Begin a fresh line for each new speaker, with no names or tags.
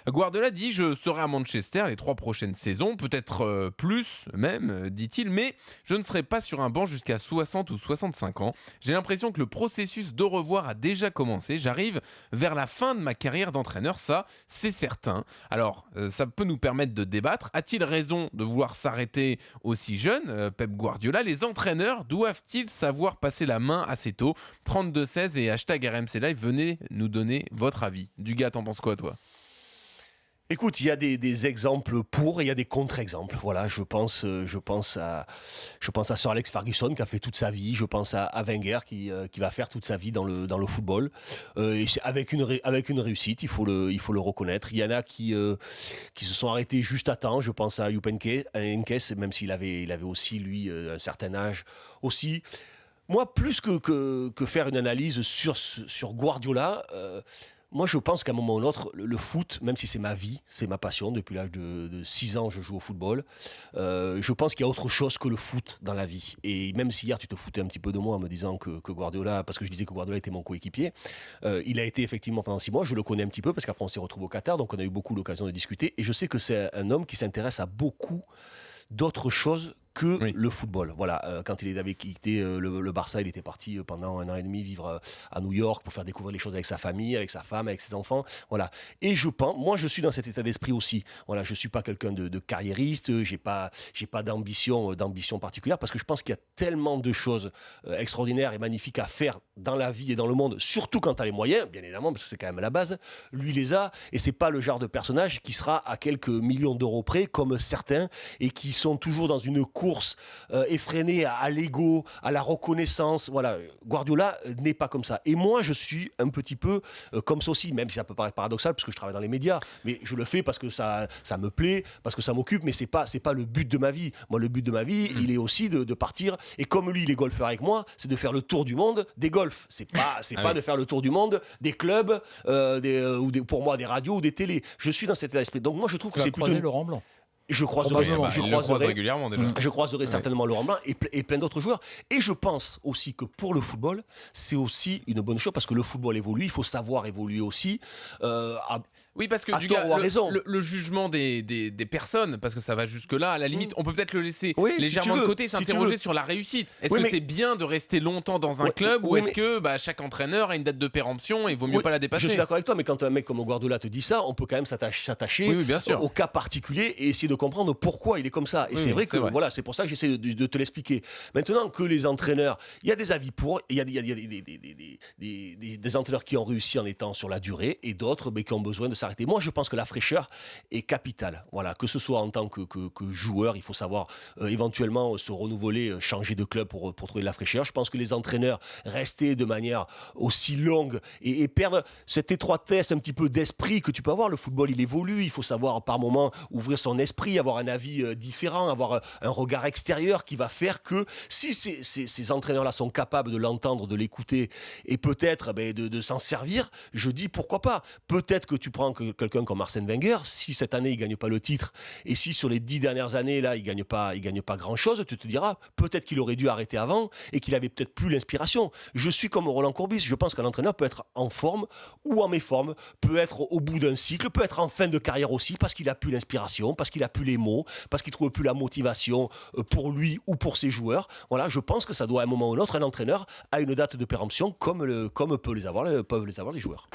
Guardiola dit: «Je serai à Manchester les 3 prochaines saisons, peut-être plus même, dit-il, mais je ne serai pas sur un banc jusqu'à 60 ou 65 ans. J'ai l'impression que le processus d'au revoir a déjà commencé. J'arrive vers la fin de ma carrière d'entraîneur, ça, c'est certain.» Alors, ça peut nous permettre de débattre. A-t-il raison de vouloir s'arrêter aussi jeune, Pep Guardiola? Les entraîneurs doivent-ils savoir passer la main assez tôt? 32-16 et hashtag RMC Live, venez nous donner votre avis. Dugas, t'en penses quoi, toi?
Écoute, il y a des exemples pour et il y a des contre-exemples. Voilà, je pense à Sir Alex Ferguson qui a fait toute sa vie. Je pense à Wenger qui va faire toute sa vie dans le football. Et c'est avec une réussite, il faut le reconnaître. Il y en a qui se sont arrêtés juste à temps. Je pense à Jupp Heynckes, même il avait aussi lui un certain âge aussi. Moi, plus que faire une analyse sur Guardiola, moi je pense qu'à un moment ou l'autre, le foot, même si c'est ma vie, c'est ma passion, depuis l'âge de 6 ans je joue au football, je pense qu'il y a autre chose que le foot dans la vie. Et même si hier tu te foutais un petit peu de moi en me disant que Guardiola, parce que je disais que Guardiola était mon coéquipier, il a été effectivement pendant 6 mois, je le connais un petit peu, parce qu'après on s'est retrouvé au Qatar, donc on a eu beaucoup l'occasion de discuter, et je sais que c'est un homme qui s'intéresse à beaucoup d'autres choses que
Oui.
le football. Voilà, quand il avait quitté le Barça, il était parti pendant 1 an et demi vivre à New York pour faire découvrir les choses avec sa famille, avec sa femme, avec ses enfants. Voilà. Et je pense, moi, je suis dans cet état d'esprit aussi. Voilà, je suis pas quelqu'un de carriériste. J'ai pas d'ambition particulière parce que je pense qu'il y a tellement de choses extraordinaires et magnifiques à faire dans la vie et dans le monde, surtout quand tu as les moyens, bien évidemment, parce que c'est quand même la base. Lui les a, et c'est pas le genre de personnage qui sera à quelques millions d'euros près, comme certains, et qui sont toujours dans une course effrénée à l'ego, à la reconnaissance. Voilà, Guardiola n'est pas comme ça. Et moi, je suis un petit peu comme ça aussi, même si ça peut paraître paradoxal, parce que je travaille dans les médias, mais je le fais parce que ça me plaît, parce que ça m'occupe, mais c'est pas le but de ma vie. Moi, le but de ma vie, il est aussi de partir, et comme lui, il est golfeur avec moi, c'est de faire le tour du monde des golfs. C'est pas
Oui.
de faire le tour du monde des clubs, pour moi, des radios ou des télés. Je suis dans cet état d'esprit. Donc moi, je trouve que
Tu vas
c'est plutôt...
croiser Laurent Blanc.
Je croiserai,
Probablement.
je
Il le croise
croiserai,
régulièrement déjà.
je croiserai certainement Laurent Blanc et plein d'autres joueurs. Et je pense aussi que pour le football, c'est aussi une bonne chose parce que le football évolue, il faut savoir évoluer aussi.
Oui, parce que
À tort ou à raison.
le jugement des personnes, parce que ça va jusque-là, à la limite, on peut peut-être le laisser
Oui, si
légèrement
tu
de
veux,
côté,
si tu
s'interroger
veux.
sur la réussite. Est-ce
Oui,
que
mais-
c'est bien de rester longtemps dans un
Ouais,
club, ou
oui,
est-ce
mais-
que chaque entraîneur a une date de péremption et il vaut mieux
Oui,
pas la dépasser?
je suis d'accord avec toi, mais quand un mec comme Guardiola te dit ça, on peut quand même s'attacher
Oui, bien sûr.
au cas particulier et essayer de comprendre pourquoi il est comme ça. Et
Oui,
c'est vrai
c'est
que
vrai.
voilà, c'est pour ça que j'essaie de te l'expliquer. Maintenant que les entraîneurs, il y a des avis pour, il y a des entraîneurs qui ont réussi en étant sur la durée et d'autres qui ont besoin de s'arrêter. Moi, je pense que la fraîcheur est capitale. Voilà, que ce soit en tant que joueur, il faut savoir éventuellement se renouveler, changer de club pour trouver de la fraîcheur. Je pense que les entraîneurs rester de manière aussi longue et perdre cette étroitesse un petit peu d'esprit que tu peux avoir. Le football, il évolue. Il faut savoir par moment ouvrir son esprit, avoir un avis différent, avoir un regard extérieur qui va faire que si ces entraîneurs-là sont capables de l'entendre, de l'écouter et peut-être de s'en servir, je dis pourquoi pas. Peut-être que tu prends quelqu'un comme Arsène Wenger, si cette année il gagne pas le titre et si sur les 10 dernières années là il gagne pas grand-chose, tu te diras peut-être qu'il aurait dû arrêter avant et qu'il avait peut-être plus l'inspiration. Je suis comme Roland Courbis, je pense qu'un entraîneur peut être en forme ou en méforme, peut être au bout d'un cycle, peut être en fin de carrière aussi parce qu'il a plus l'inspiration, parce qu'il a plus les mots, parce qu'il trouve plus la motivation pour lui ou pour ses joueurs. Voilà, je pense que ça doit à un moment ou l'autre, un entraîneur a une date de péremption comme peuvent les avoir les joueurs.